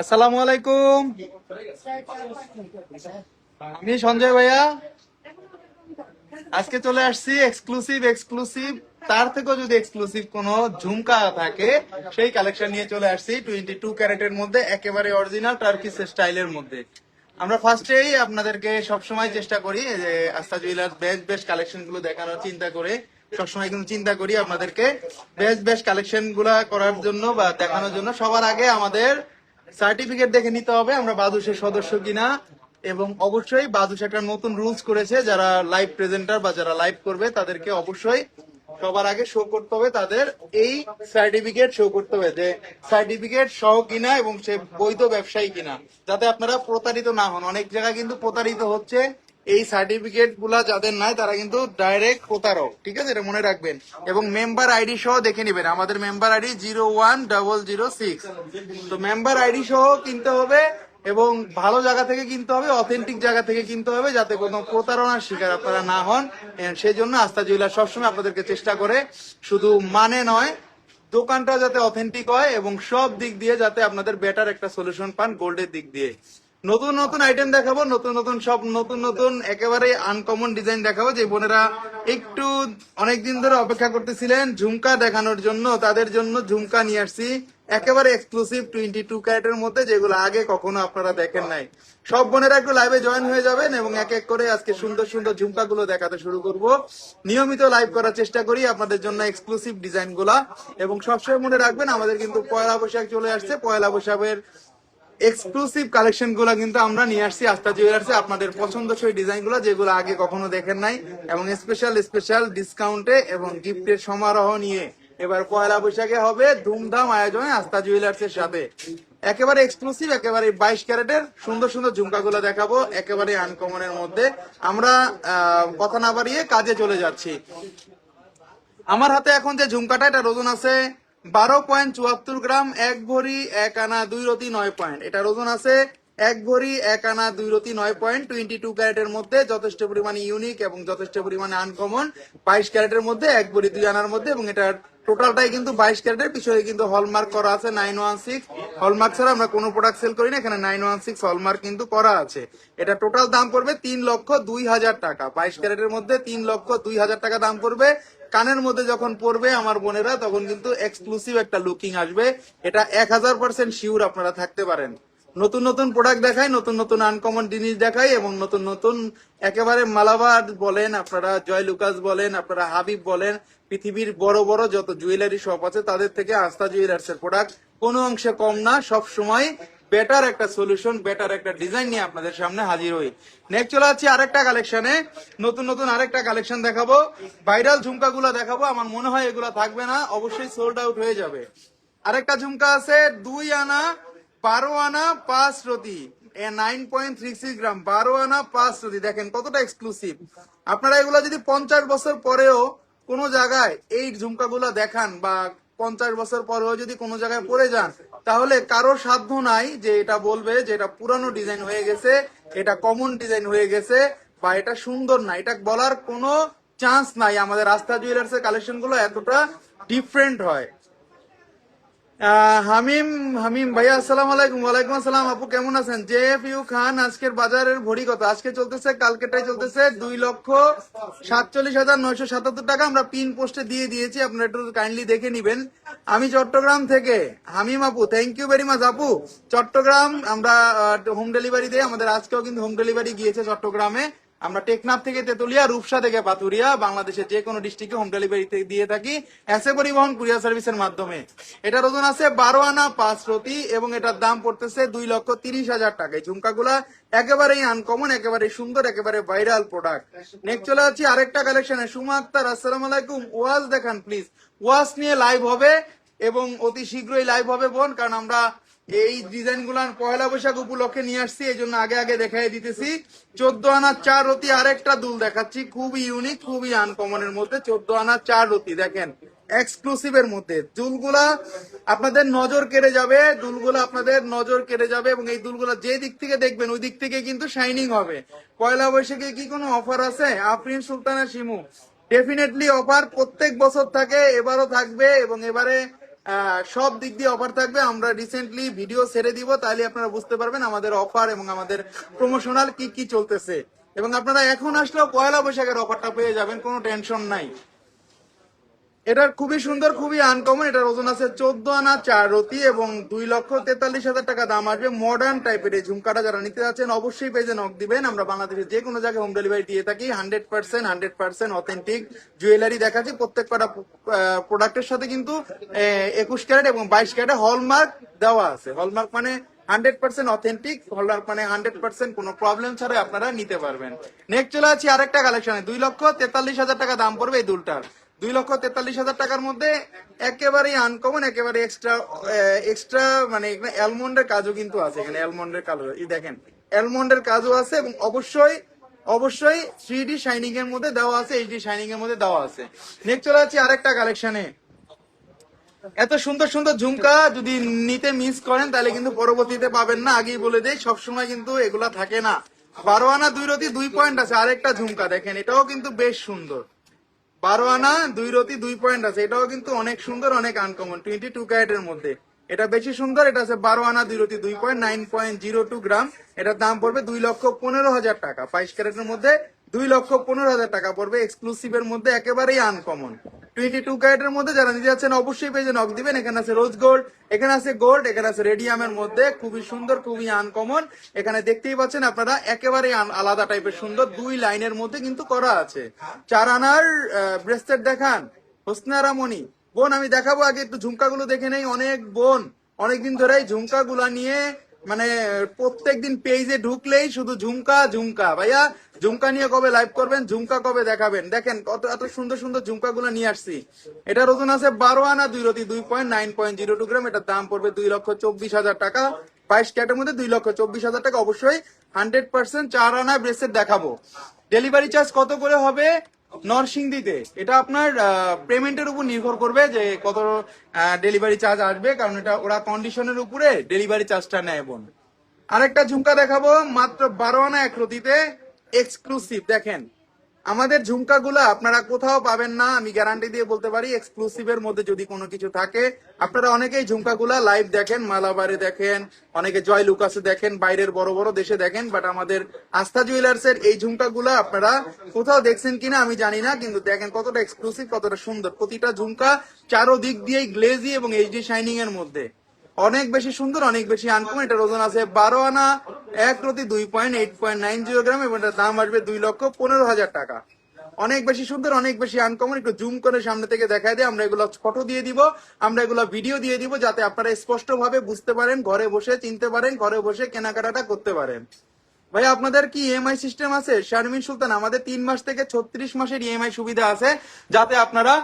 আসসালামু আলাইকুম, আমি সঞ্জয় ভাইয়া। আজকে চলে আসছি এক্সক্লুসিভ তার থেকেও যদি এক্সক্লুসিভ কোনো ঝুমকা থাকে সেই কালেকশন নিয়ে চলে আসছি 22 ক্যারেটের মধ্যে, একেবারে অরিজিনাল টার্কিশ স্টাইলের মধ্যে। আমরা ফার্স্টেই আপনাদেরকে সবসময় চেষ্টা করি যে আস্থা জুয়েলার্স বেস্ট কালেকশন গুলো দেখানোর চিন্তা করে, সবসময় কিন্তু চিন্তা করি আপনাদেরকে বেস্ট কালেকশন গুলা করার জন্য বা দেখানোর জন্য। সবার আগে আমাদের সার্টিফিকেট দেখে নিতে হবে আমরা বাদুশের সদস্য কিনা, এবং অবশ্যই বাদুশ একটা নতুন রুলস করেছে, যারা লাইভ প্রেজেন্টার বা যারা লাইভ করবে তাদেরকে অবশ্যই সবার আগে শো করতে হবে তাদের এই সার্টিফিকেট, শো করতে হবে যে সার্টিফিকেট সহ কিনা এবং সে বৈধ ব্যবসায়ী কিনা, যাতে আপনারা প্রতারিত না হন। অনেক জায়গায় কিন্তু প্রতারিত হচ্ছে, এই সার্টিফিকেট গুলা যাদের নাই তারা কিন্তু ডাইরেক্ট প্রতারক, ঠিক আছে, এটা মনে রাখবেন। এবং মেম্বার আইডি সহ দেখে নিবেন, আমাদের মেম্বার আইডি 01006। তো মেম্বার আইডি সহ কিনতে হবে এবং ভালো জায়গা থেকে কিনতে হবে, অথেন্টিক জায়গা থেকে কিনতে হবে, যাতে কোনো প্রতারণার শিকার আপনারা না হন। সেই জন্য আস্থা জুয়েলার্স সবসময় আপনাদেরকে চেষ্টা করে, শুধু মানে নয়, দোকানটা যাতে অথেন্টিক হয় এবং সব দিক দিয়ে যাতে আপনাদের বেটার একটা সলিউশন পান গোল্ডের দিক দিয়ে। নতুন নতুন আইটেম দেখাবো, নতুন একেবারে আনকমন ডিজাইন দেখাবো। যে বোনেরা একটু অনেকদিন ধরে অপেক্ষা করতেছিলেন ঝুমকা দেখানোর জন্য, তাদের জন্য ঝুমকা নিয়ে আসছি একেবারে এক্সক্লুসিভ 22 ক্যারেটের মধ্যে, যেগুলো আগে কখনো আপনারা দেখেন নাই। সব বোনেরা একটু লাইভে জয়েন হয়ে যাবেন এবং এক এক করে আজকে সুন্দর সুন্দর ঝুমকা গুলো দেখাতে শুরু করব। নিয়মিত লাইভ করার চেষ্টা করি আপনাদের জন্য এক্সক্লুসিভ ডিজাইন গুলা। এবং সবসময় মনে রাখবেন আমাদের কিন্তু পয়লা বৈশাখ চলে আসছে, পয়লা বৈশাখের এক্সক্লুসিভ কালেকশন গুলা কিন্তু আমরা নিয়ে আসছি আস্থা জুয়েলার্সে, আপনাদের পছন্দসই ডিজাইন গুলা যেগুলো আগে কখনো দেখেন নাই, এবং স্পেশাল ডিসকাউন্টে এবং গিফটের সমারোহ নিয়ে এবার পয়লা বৈশাখে হবে ধুমধাম আয়োজনে আস্থা জুয়েলার্সের সাথে। একেবারে এক্সক্লুসিভ, একেবারে 22 ক্যারেটের সুন্দর সুন্দর ঝুমকা গুলা দেখাবো একেবারে আনকমনের মধ্যে। আমরা কথা না বাড়িয়ে কাজে চলে যাচ্ছি। আমার হাতে এখন যে ঝুমকাটা, এটা ওজন আছে 12.74 গ্রাম, 1 ভরি 1 আনা 2 রতি 9 পয়েন্ট। এটার ওজন আছে 1 ভরি 1 আনা 2 রতি 9 পয়েন্ট। 22 ক্যারেটের মধ্যে যথেষ্ট পরিমাণে ইউনিক এবং যথেষ্ট পরিমাণে আনকমন। 22 ক্যারেটের মধ্যে 1 ভরি 2 আনার মধ্যে, এবং এটার টোটালটাই কিন্তু 22 ক্যারেটের, পিছনে কিন্তু হলমার্ক করা আছে 916। হলমার্ক ছাড়া আমরা কোনো প্রোডাক্ট সেল করি না, এখানে 916 হলমার্ক কিন্তু করা আছে। এটা টোটাল দাম পড়বে 3,02,000 টাকা। 22 ক্যারেটের মধ্যে 3,02,000 টাকা দাম পড়বে। কানের মধ্যে যখন পড়বে আমার বোনেরা, তখন কিন্তু এক্সক্লুসিভ একটা লুকিং আসবে, এটা 1000% শিওর আপনারা থাকতে পারেন। নতুন নতুন প্রোডাক্ট দেখাই, নতুন নতুন আনকমন জিনিস দেখাই, এবং নতুন নতুন একেবারে মালাবার বলেন, আপনারা জয় লুকাস বলেন, আপনারা হাবিব বলেন, পৃথিবীর বড় বড় যত জুয়েলারি শপ আছে তাদের থেকে আস্থা জুয়েলার্স এর প্রোডাক্ট কোনো অংশে কম না, সব সময় বেটার একটা সলিউশন, বেটার একটা ডিজাইন নিয়ে আপনাদের সামনে হাজির হই। নেক্সট চলে যাচ্ছি আরেকটা কালেকশনে, নতুন আরেকটা কালেকশন দেখাবো, ভাইরাল ঝুমকা গুলা দেখাবো। আমার মনে হয় এগুলা থাকবে না, অবশ্যই সোল্ড আউট হয়ে যাবে। আরেকটা ঝুমকা আছে 2 আনা 12 আনা 5 রতি, 9.36 গ্রাম, 12 আনা 5 রতি। দেখেন কতটা এক্সক্লুসিভ। আপনারা এগুলা যদি 50 বছর পরেও কোনো জায়গায় এই ঝুমকাগুলা দেখান, বা 50 বছর পরেও যদি কোনো জায়গায় পড়ে যান, তাহলে কারো সাধ্য নাই যে এটা বলবে যে এটা পুরানো ডিজাইন হয়ে গেছে, এটা কমন ডিজাইন হয়ে গেছে, বা এটা সুন্দর না, এটা বলার কোনো চান্স নাই। আমাদের আস্থা জুয়েলার্স এর কালেকশন গুলো এতটা ডিফারেন্ট হয়। হামিম হামিম ভাইয়া আসসালামু আলাইকুম। ওয়ালাইকুম আসসালাম আপু, কেমন আছেন? জেএফইউ খান, আজকের বাজারের ভরি কত? আজকে চলতেছে, কালকেটাই চলতেছে 2,47,977 টাকা। আমরা পিন পোস্টে দিয়ে দিয়েছি, আপনারা একটু কাইন্ডলি দেখে নিবেন। আমি চট্টগ্রাম থেকে, হামিম আপু থ্যাংক ইউ ভেরি মাচ। আপু চট্টগ্রাম আমরা হোম ডেলিভারি দেই, আমাদের আজকেও কিন্তু হোম ডেলিভারি গিয়েছে চট্টগ্রামে। আমরা টেকনাফ থেকে তেতুলিয়া, রূপসা থেকে পাতুরিয়া, বাংলাদেশের যে কোনো ডিস্ট্রিক্টে হোম ডেলিভারি দিয়ে থাকি এসএ পরিবহন কুরিয়ার সার্ভিসের মাধ্যমে। এটার ওজন আছে 12 আনা 5 রতি, এবং এটার দাম পড়তেছে 2,30,000 টাকা। এই ঝুমকাগুলা একেবারেই আনকমন, একেবারেই সুন্দর, একেবারে ভাইরাল প্রোডাক্ট। নেক্সট চলে যাচ্ছি আরেকটা কালেকশনে। সুমা আক্তার আসসালামু আলাইকুম, ওয়াজ দেখান প্লিজ। ওয়াজ নিয়ে লাইভ হবে এবং অতি শীঘ্রই লাইভ হবে বোন, কারণ আমরা এই ডিজাইন গুলা পয়লা বৈশাখ উপলক্ষে নিয়ে আসছি, এই জন্য আগে দেখাই দিতেছি। 14 আনা 4 রতি আরেকটা দুল দেখাচ্ছি, খুবই ইউনিক, খুবই আনকমনের মধ্যে 14 আনা 4 রতি। দেখেন এক্সক্লুসিভের মধ্যে দুলগুলা আপনাদের নজর কেড়ে যাবে, দুলগুলা আপনাদের নজর কেড়ে যাবে এবং এই দুলগুলা যে দিক থেকে দেখবেন ওই দিক থেকে কিন্তু শাইনিং হবে। পয়লা বৈশাখে কি কোনো অফার আছে? আফরিন সুলতানা শিমু, ডেফিনেটলি অফার প্রত্যেক বছর থাকে, এবারও থাকবে এবং এবারে সব দিক দিয়ে অফার থাকবে। আমরা রিসেন্টলি ভিডিও ছেড়ে দিব, তাহলে আপনারা বুঝতে পারবেন আমাদের অফার এবং আমাদের প্রমোশনাল কি কি চলতেছে। এবং আপনারা এখন আসলেও পয়লা বৈশাখের অফারটা পেয়ে যাবেন, কোনো টেনশন নাই। এটার খুবই সুন্দর, খুবই আনকমন। এটার ওজন আছে 14 আনা 4 রতি এবং 2,43,000 টাকা দাম আসবে। মডার্ন টাইপের এই ঝুমকাটা যারা নিতে যাচ্ছেন অবশ্যই পেজে নক দিবেন। আমরা বাংলাদেশের যে কোনো জায়গায় হোম ডেলিভারি দিয়ে থাকি। 100% অথেন্টিক জুয়েলারি দেখাচ্ছি। প্রত্যেক কটা প্রোডাক্টের সাথে কিন্তু 21 ক্যারেট এবং 22 ক্যারেট হলমার্ক দেওয়া আছে। হলমার্ক মানে 100% অথেন্টিক, হলমার্ক মানে 100% কোনো প্রবলেম ছাড়াই আপনারা নিতে পারবেন। নেক্সট চলে আছি আরেকটা কালেকশনে। 2,43,000 টাকা দাম পড়বে এই দুলটার। 2,43,000 টাকার মধ্যে একেবারেই আনকমন, একেবারে এক্সট্রা মানে এখানে অ্যালমন্ডের কাজও কিন্তু আছে। এখানে অ্যালমন্ডের কালো দেখেন, অ্যালমন্ডের কাজও আছে এবং অবশ্যই 3D শাইনিং এর মধ্যে দেওয়া আছে, HD শাইনিং এর মধ্যে দেওয়া আছে। নেক্সট চলে যাচ্ছি আরেকটা কালেকশনে। এত সুন্দর সুন্দর ঝুমকা যদি নিতে মিস করেন তাহলে কিন্তু পরবর্তীতে পাবেন না। আগেই বলে দেই, সবসময় কিন্তু এগুলা থাকে না। 12 আনা 2 রতি 2 পয়েন্ট আছে আরেকটা ঝুমকা, দেখেন এটাও কিন্তু বেশ সুন্দর। 12 আনা 2 রতি 2 পয়েন্ট আছে, এটাও কিন্তু অনেক সুন্দর, অনেক আনকমন। 22 ক্যারেটের মধ্যে এটা বেশি সুন্দর। এটা আছে 12 আনা 2 রতি 2 পয়েন্ট, 9.02 গ্রাম। এটার দাম পড়বে 2,15,000 টাকা। 22 ক্যারেটের মধ্যে 2,15,000 টাকা পড়বে। এক্সক্লুসিভের মধ্যে একেবারেই আনকমন। 22 ক্যারেটের মধ্যে যারা নিতে যাচ্ছেন অবশ্যই পেজে নক দিবেন। এখানে আছে রোজ গোল্ড, এখানে আছে গোল্ড, এখানে আছে রেডিয়ামের মধ্যে। খুবই সুন্দর, খুবই আনকমন। এখানে দেখতেই পাচ্ছেন আপনারা একেবারেই আলাদা টাইপের সুন্দর। 2 লাইনের মধ্যে কিন্তু করা আছে। 4 আনার ব্রেসলেট দেখান হোসনারা মনি। বোন আমি দেখাবো, আগে একটু ঝুমকাগুলো দেখে নেই। অনেক বোন অনেকদিন ধরে ঝুমকাগুলা নিয়ে মানে প্রত্যেকদিন পেজে ঢুকলেই শুধু ঝুমকা ঝুমকা। ভাইয়া ঝুমকা নিয়ে কবে লাইভ করবেন, ঝুমকা কবে দেখাবেন? দেখেন কত এত সুন্দর সুন্দর ঝুমকাগুলো নিয়ে আসছি। এটার ওজন আছে 12 আনা 2 রতি 2 পয়েন্ট, 9.02 গ্রাম। এটার দাম পড়বে 2,24,000 টাকা। 22 ক্যারেটের মধ্যে 2,24,000 টাকা। অবশ্যই 100% 4 আনা ব্রেসলেট দেখাবো। ডেলিভারি চার্জ কত করে হবে নরসিংদীতে? এটা আপনার পেমেন্টের উপর নির্ভর করবে যে কত ডেলিভারি চার্জ আসবে, কারণ এটা ওরা কন্ডিশনের উপরে ডেলিভারি চার্জটা নেয় বোন। আরেকটা ঝুমকা দেখাবো মাত্র 12 আনা 1 রতিতে, এক্সক্লুসিভ। দেখেন আমাদের ঝুমকাগুলো আপনারা কোথাও পাবেন না, আমি গ্যারান্টি দিয়ে বলতে পারি। এক্সক্লুসিভের মধ্যে যদি কোনো কিছু থাকে, আপনারা অনেকেই ঝুমকাগুলা লাইভ দেখেন, মালাবারে দেখেন, অনেকে জয় লুকাসে দেখেন, বাইরের বড় বড় দেশে দেখেন, বাট আমাদের আস্থা জুয়েলার্স এর এই ঝুমকাগুলা আপনারা কোথাও দেখছেন কিনা আমি জানি না, কিন্তু দেখেন কতটা এক্সক্লুসিভ, কতটা সুন্দর। প্রতিটা ঝুমকা চারো দিক দিয়েই গ্লেজি এবং এইচডি শাইনিং এর মধ্যে অনেক বেশি সুন্দর, অনেক বেশি আনকমন। এটার ওজন আছে 12 আনা 1 রতি 2 পয়েন্ট, 8.90 গ্রাম এবং এটার দাম আসবে 2,15,000 টাকা। অনেক বেশি সুন্দর, অনেক বেশি আনকমন। একটু জুম করে সামনে থেকে দেখাই দিই। আমরা এগুলো ফটো দিয়ে দিব, আমরা এগুলো ভিডিও দিয়ে দিব, যাতে আপনারা স্পষ্ট ভাবে বুঝতে পারেন, ঘরে বসে চিনতে পারেন, ঘরে বসে কেনাকাটাটা করতে পারেন। ভাই আপনাদের কি ইএমআই সিস্টেম আছে? শারমিন সুলতান, আমাদের 3 মাস থেকে 36 মাসের ইএমআই সুবিধা আছে, যাতে আপনারা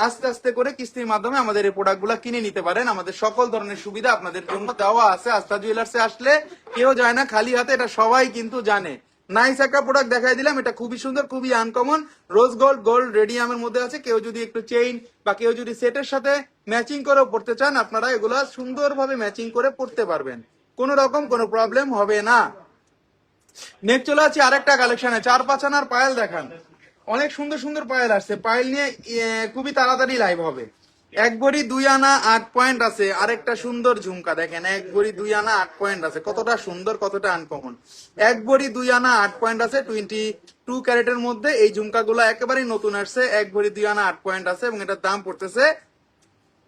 আস্তে আস্তে করে কিস্তির মাধ্যমে আমাদের এই প্রোডাক্টগুলো কিনে নিতে পারেন। আমাদের সকল ধরনের সুবিধা আপনাদের জন্য দেওয়া আছে। আস্থা জুয়েলার্সে আসলে কেউ যায় না খালি হাতে, এটা সবাই কিন্তু জানে। নাইস একটা প্রোডাক্ট দেখাই দিলাম, এটা খুবই সুন্দর, খুবই আনকমন। রোজ গোল্ড, গোল্ড রেডিয়ামের মধ্যে আছে। কেউ যদি একটু চেইন বা কেউ যদি সেটের সাথে ম্যাচিং করেও পড়তে চান, আপনারা এগুলা সুন্দরভাবে ম্যাচিং করে পড়তে পারবেন, কোনো রকম কোনো প্রবলেম হবে না। নেক্সট চলে আছে আরেকটা কালেকশনে। 4-5 আনার পায়েল দেখান। অনেক সুন্দর সুন্দর পায়েল আসছে। পায়েল নিয়ে খুবই তাড়াতাড়ি লাইভ হবে। 1 ভরি 2 আনা 8 পয়েন্ট আছে। আরেকটা সুন্দর ঝুমকা দেখেন, 1 ভরি 2 আনা 8 পয়েন্ট আছে। কতটা সুন্দর, কতটা আনকমন। 1 ভরি 2 আনা 8 পয়েন্ট আছে 22 ক্যারেটের মধ্যে। এই ঝুমকাগুলো একেবারেই নতুন আসছে। 1 ভরি 2 আনা 8 পয়েন্ট আছে এবং এটার দাম পড়তেছে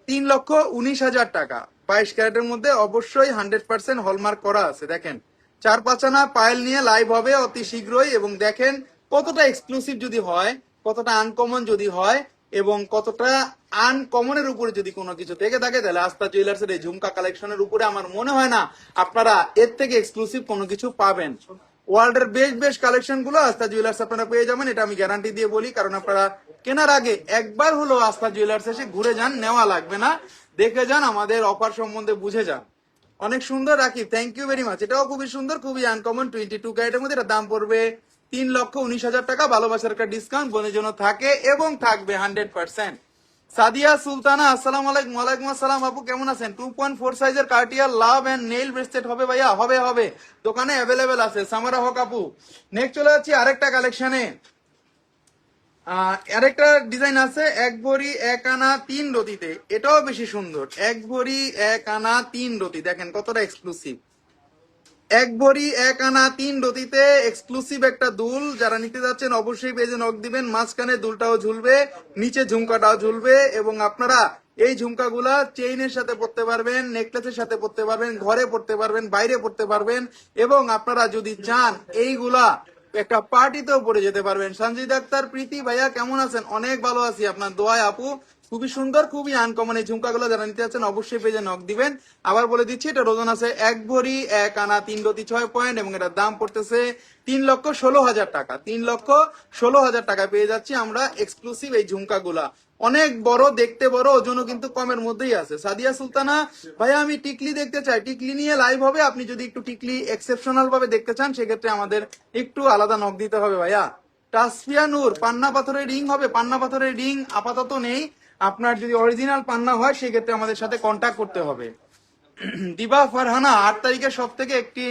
3,19,000 টাকা। 22 ক্যারেটের মধ্যে অবশ্যই 100% হলমার্ক করা আছে। দেখেন 4-5 আনা পায়েল নিয়ে লাইভ হবে অতি শীঘ্রই। এবং দেখেন কতটা এক্সক্লুসিভ যদি হয়, কতটা আনকমন যদি হয় এবং কতটা আনকমনের উপরে যদি কোনো কিছু থেকে থাকে, তাহলে আস্থা জুয়েলার্সের এই ঝুমকা কালেকশনের উপরে আমার মনে হয় না আপনারা এর থেকে এক্সক্লুসিভ কোনো কিছু পাবেন। ওয়ার্ল্ডের বেস্ট বেস্ট কালেকশন গুলো আস্থা জুয়েলার্স আপনারা পেয়ে যাবেন, এটা আমি গ্যারান্টি দিয়ে বলি। কারণ আপনারা কেনার আগে একবার হলো আস্থা জুয়েলার্স এসে ঘুরে যান, নেওয়া লাগবে না, দেখে যান, আমাদের অফার সম্বন্ধে বুঝে যান। অনেক সুন্দর Rakib, thank you very much. এটাও খুবই সুন্দর, খুবই আনকমন। 22 ক্যারেটের মধ্যে এটার দাম পড়বে 3,19,000 টাকা। ভালোবাসার একটা ডিসকাউন্ট বোনের জন্য থাকে এবং থাকবে 100%। সাদিয়া সুলতানা, আসসালামু আলাইকুম। ওয়ালাইকুম আসসালাম আপু, কেমন আছেন? 2.4 সাইজের Cartier love and nail bracelet হবে ভাইয়া? হবে হবে, দোকানে অ্যাভেলেবেল আছে। সামারা হক আপু। নেক্সট চলে যাচ্ছি আরেকটা কালেকশনে। আরেকটা ডিজাইন আছে এক ভরি এক আনা তিন রতিতে, এটাও বেশি সুন্দর। এক ভরি এক আনা তিন রতি, দেখেন কতটা এক্সক্লুসিভ। এক ভরি এক আনা তিন রতিতে এক্সক্লুসিভ একটা দুল, যারা নিতে যাচ্ছেন অবশ্যই পেজে নক দিবেন। মাঝখানে দুলটাও ঝুলবে, নিচে ঝুমকাটাও ঝুলবে, এবং আপনারা এই ঝুমকাগুলা চেইনের সাথে পরতে পারবেন, নেকলেসের সাথে পরতে পারবেন, ঘরে পরতে পারবেন, বাইরে পরতে পারবেন, এবং আপনারা যদি চান এইগুলা একটা পার্টিতেও পরে যেতে পারবেন। সঞ্জিত আক্তার প্রীতি ভাইয়া, কেমন আছেন? অনেক ভালো আছি, আপনার দোয়ায় আপু। খুবই সুন্দর, খুবই আনকমন এই ঝুমকাগুলো, যারা নিতে চাচ্ছেন অবশ্যই পেজে নক দিবেন। আবার বলে দিচ্ছি, এটা ওজন আছে এক ভরি এক আনা তিন রতি 6 পয়েন্ট, এবং এটার দাম পড়তেছে 3,16,000 টাকা। 3,16,000 টাকা পেয়ে যাচ্ছি আমরা এক্সক্লুসিভ এই ঝুমকাগুলা। অনেক বড়, দেখতে বড়, ওজনও কিন্তু কমের মধ্যেই আছে। সাদিয়া সুলতানা ভাইয়া, আমি টিকলি দেখতে চাই। টিকলি নিয়ে লাইভ হবে, আপনি যদি একটু টিকলি এক্সেপশনাল ভাবে দেখতে চান সেক্ষেত্রে আমাদের একটু আলাদা নক দিতে হবে ভাইয়া। তাসফিয়া নূর, পান্না পাথরের রিং হবে? পান্না পাথরের রিং আপাতত নেই, আপনার যদি অরিজিনাল পান্না হয় সেক্ষেত্রে আমাদের সাথে কন্ট্যাক্ট করতে হবে। দিবা ফারহানা, 8 তারিখের সব থেকে একটি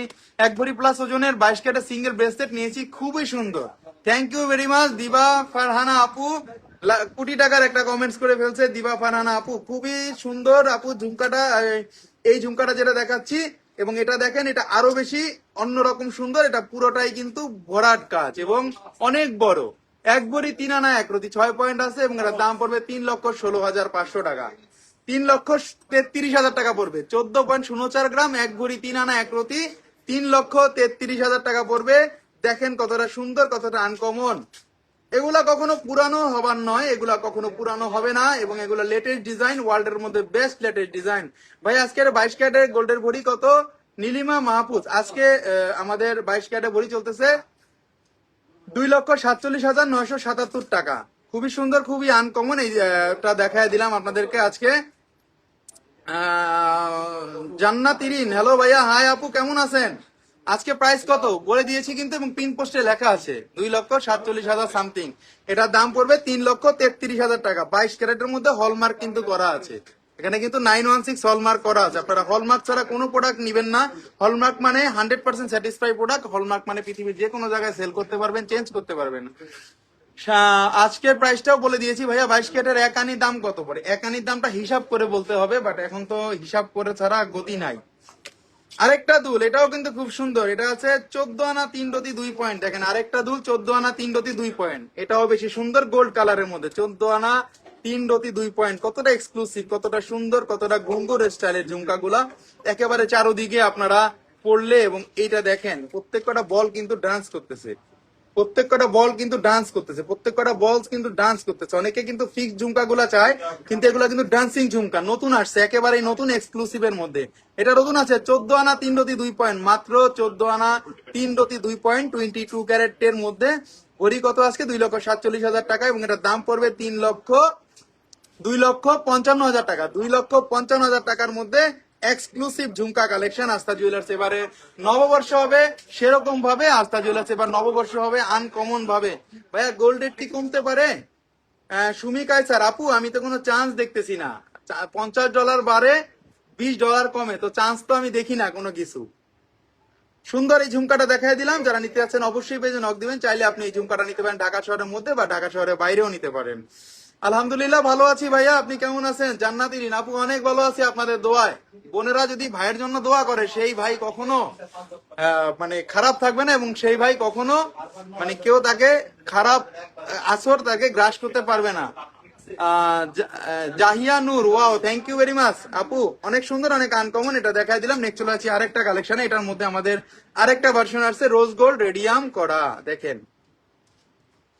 এক ভরি প্লাস ওজনের 22 ক্যারেটের সিঙ্গেল ব্রেসলেট নিয়েছি, খুবই সুন্দর। থ্যাংক ইউ ভেরি মাচ দিবা ফারহানা আপু। কোটি টাকার একটা কমেন্টস করে ফেলছে দিবা ফারহানা আপু, খুবই সুন্দর আপু ঝুমকাটা। এই ঝুমকাটা যেটা দেখাচ্ছি, এবং এটা দেখেন, এটা আরো বেশি অন্যরকম সুন্দর। এটা পুরোটাই কিন্তু ভরাট কাজ এবং অনেক বড়। এক ভরি 3 আনা 1 রতি 6 পয়েন্ট আছে, এবং এটার দাম পড়বে 3,16,500 টাকা। 3,33,000 টাকা পড়বে। 14.04 গ্রাম, এক ভরি 3 আনা 1 রতি, 3,33,000 টাকা পড়বে। দেখেন কতটা সুন্দর, কতটা আনকমন। এগুলা কখনো পুরানো হবার নয়, এগুলা কখনো পুরানো হবে না, এবং এগুলা লেটেস্ট ডিজাইন, ওয়ার্ল্ডের মধ্যে বেস্ট লেটেস্ট ডিজাইন। ভাই আজকের 22 ক্যারেটের গোল্ডের ভরি কত? নীলিমা মাহফুজ, আজকে আমাদের 22 ক্যারেটের ভরি চলতেছে 2,47,977 টাকা। খুবই সুন্দর, খুবই আনকমন। এইটা দেখায় দিলাম আপনাদেরকে আজকে। জান্নাতিরিন, হ্যালো ভাইয়া, হাই আপু, কেমন আছেন? আজকে প্রাইস কত বলে দিয়েছি কিন্তু, এবং পিন পোস্টে লেখা আছে 2,47,000 সামথিং। এটার দাম পড়বে 3,33,000 টাকা। 22 ক্যারেটের মধ্যে হলমার্ক কিন্তু করা আছে, এখানে কিন্তু 916 হলমার্ক করা আছে। আপনারা হলমার্ক ছাড়া কোনো প্রোডাক্ট নিবেন না। হলমার্ক মানে 100% স্যাটিসফাই প্রোডাক্ট। হলমার্ক মানে পৃথিবীর যে কোনো জায়গায় সেল করতে পারবেন, চেঞ্জ করতে পারবেন। আজকের প্রাইসটাও বলে দিয়েছি ভাইয়া। 22 ক্যারেটের এক আনির দাম কত পড়ে? এক আনির দামটা হিসাব করে বলতে হবে, বাট এখন তো হিসাব করে ছাড়া গতি নাই। আরেকটা দুল, এটাও কিন্তু খুব সুন্দর। এটা আছে 14 আনা 3 রতি 2 পয়েন্ট। দেখেন আরেকটা দুল 14 আনা 3 রতি 2 পয়েন্ট, এটাও বেশি সুন্দর, গোল্ড কালারের মধ্যে। 14 আনা 3 রতি 2 পয়েন্ট, কতটা এক্সক্লুসিভ, কতটা সুন্দর, কতটা ঘুঙ্গুর স্টাইলের ঝুমকাগুলা একেবারে চারোদিকে আপনারা পড়লে। এবং এইটা দেখেন, প্রত্যেকটা বল কিন্তু ডান্স করতেছে, প্রত্যেকটা বল কিন্তু ডান্স করতেছে, প্রত্যেকটা বলস কিন্তু ডান্স করতেছে। অনেকে কিন্তু ফিক্স ঝুমকা গুলা চায়, কিন্তু এগুলা কিন্তু ডান্সিং ঝুমকা, নতুন আসছে, একেবারে নতুন এক্সক্লুসিভ এর মধ্যে। এটা নতুন আছে 14 আনা 3 রতি 2 পয়েন্ট, মাত্র 14 আনা 3 রতি 2 পয়েন্ট, 22 ক্যারেটের মধ্যে। ভরি কত আজকে? 2,47,000 টাকা, এবং এটার দাম পড়বে 2,55,000 টাকা। 2,55,000 টাকার মধ্যে এক্সক্লুসিভ ঝুমকা কালেকশন। আস্থা জুয়েলার্স এবারে নববর্ষ হবে সেরকম ভাবে, আস্থা জুয়েলার্স এবার নববর্ষ হবে আনকমন ভাবে। ভাইয়া গোল্ড রেট কি কমতে পারে? সুমিকায় স্যার, আপু আমি তো কোনো চান্স দেখতেছি না। $50 বাড়ে, $20 কমে, তো চান্স তো আমি দেখি না কোনো কিছু। সুন্দর এই ঝুমকাটা দেখাই দিলাম, যারা নিতে আছেন অবশ্যই পেজে নক দিবেন। চাইলে আপনি এই ঝুমকাটা নিতে পারেন ঢাকা শহরের মধ্যে বা ঢাকা শহরের বাইরেও নিতে পারেন। আলহামদুলিল্লাহ ভালো আছি ভাইয়া, আপনি কেমন আছেন? জান্নাতিরিন আপু, অনেক ভালো আছি আপনাদের দোয়ায়। বোনেরা যদি ভাইয়ের জন্য দোয়া করে, সেই ভাই কখনো মানে খারাপ থাকবে না, এবং সেই ভাই কখনো মানে কেউ তাকে খারাপ আসর তাকে গ্রাস করতে পারবে না। Jahiya Noor, wow, thank you very much আপু, অনেক সুন্দর, অনেক আনকমন। এটা দেখাই দিলাম। নেক্সট চলে আছি আরেকটা কালেকশনে। এটার মধ্যে আমাদের আরেকটা ভার্সন আছে রোজ গোল্ড রেডিয়াম করা। দেখেন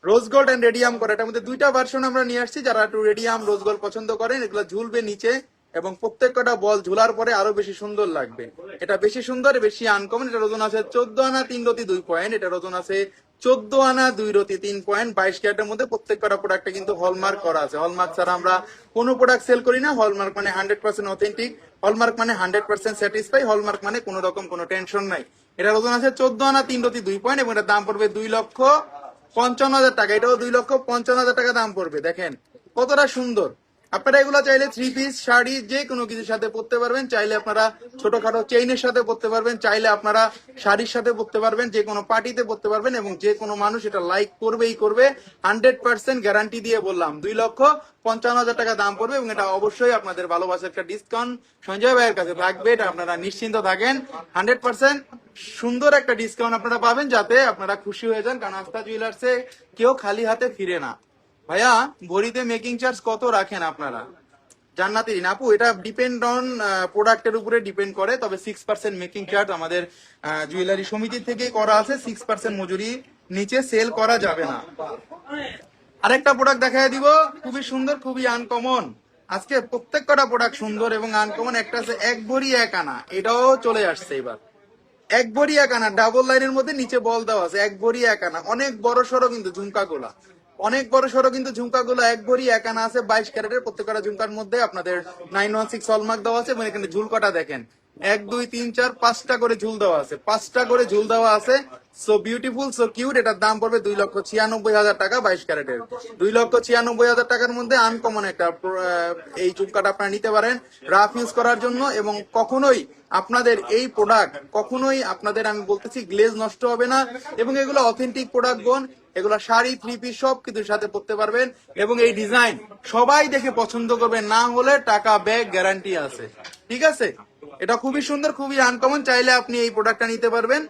রোজ গোল্ড এন্ড রেডিয়াম করা, এটার মধ্যে দুইটা ভার্সন আমরা নিয়ে আসছি। যারা একটু রেডিয়াম রোজ গোল্ড পছন্দ করেন, এগুলো ঝুলবে নিচে, এবং প্রত্যেকটা বল ঝুলার পরে আরো বেশি সুন্দর লাগবে। এটা বেশি সুন্দর, বেশি আনকমন। এটা ওজন আছে 14 আনা 3 রতি 2 পয়েন্ট। এটার ওজন আছে 14 আনা 2 রতি 3 পয়েন্ট। 22 ক্যারেটের মধ্যে প্রত্যেকটা প্রোডাক্টে কিন্তু হলমার্ক করা আছে। হলমার্ক ছাড়া আমরা কোনো প্রোডাক্ট সেল করি না। হলমার্ক মানে 100% অথেন্টিক, হলমার্ক মানে 100% স্যাটিসফাই, হলমার্ক মানে কোনো রকম কোনো টেনশন নাই। এটার ওজন আছে 14 আনা 3 রতি 2 পয়েন্ট, এবং এটার দাম পড়বে 2,55,000 টাকা। এটাও 2,55,000 টাকা দাম পড়বে। দেখেন কতটা সুন্দর। আপনারা এগুলো চাইলে 3 পিস শাড়ি যে কোনো কিছুর সাথে পরতে পারবেন, চাইলে আপনারা ছোটখাটো চেইনের সাথে পরতে পারবেন, চাইলে আপনারা শাড়ির সাথে পরতে পারবেন, যে কোনো পার্টিতে পরতে পারবেন এবং যে কোনো মানুষ এটা লাইক করবেই করবে। 100% গ্যারান্টি দিয়ে বললাম, 2,55,000 টাকা দাম পড়বে এবং এটা অবশ্যই আপনাদের ভালোবাসার একটা ডিসকাউন্ট সঞ্জয় ভাইয়ের কাছে থাকবে, এটা আপনারা নিশ্চিন্ত থাকেন। 100% সুন্দর একটা ডিসকাউন্ট আপনারা পাবেন, যাতে আপনারা খুশি হয়ে যান, কারণ আস্থা জুয়েলার্সে কেউ খালি হাতে ফিরে না। ভাইয়া বড়িতে মেকিং চার্জ কত রাখেন আপনারা? জান্নাতি আপু, এটা ডিপেন্ড অন প্রোডাক্টের উপরে ডিপেন্ড করে, তবে 6% মেকিং চার্জ আমাদের জুয়েলারি সমিতি থেকে করা আছে। 6% মজুরি নিচে সেল করা যাবে না। আরেকটা প্রোডাক্ট দেখাই দিব, খুবই সুন্দর, খুবই আনকমন। আজকে প্রত্যেক কটা প্রোডাক্ট সুন্দর এবং আনকমন। একটা আছে 1 ভরি 1 আনা, এটাও চলে আসছে এবার। 1 ভরি 1 আনা, ডাবল লাইনের মধ্যে নিচে বল দেওয়া আছে, 1 ভরি 1 আনা। অনেক বড় সড়ো কিন্তু ঝুমকাগুলা, অনেক বড় সড়ো কিন্তু ঝুমকাগুলো। 1 ভরি 1 আনা আছে, 22 ক্যারেটের। প্রত্যেকটা ঝুমকার মধ্যে আপনাদের 916 হলমার্ক দেওয়া আছে এবং এখানে ঝুল কটা দেখেন, 1 2 3 4 5টা করে ঝুল দেওয়া আছে, 5টা করে ঝুল দেওয়া আছে। So beautiful, so cute. এটার দাম পড়বে 2,96,000 টাকা 22 ক্যারেটের। 2,96,000 টাকার মধ্যে আনকমন একটা এই ঝুমকাটা আপনারা নিতে পারেন রাফ ইউজ করার জন্য। এবং কখনোই আপনাদের এই প্রোডাক্ট, কখনোই আপনাদের আমি বলতেছি গ্লেজ নষ্ট হবে না এবং এগুলো অথেন্টিক প্রোডাক্ট বোন। এগুলো শাড়ি, 3 পিস সব কিছুর সাথে পরতে পারবেন এবং এই ডিজাইন সবাই দেখে পছন্দ করবেন, না হলে টাকা ব্যাক গ্যারান্টি আছে। ঠিক আছে, এটা খুবই সুন্দর, খুবই আনকমন। চাইলে আপনি এই প্রোডাক্টটা নিতে পারবেন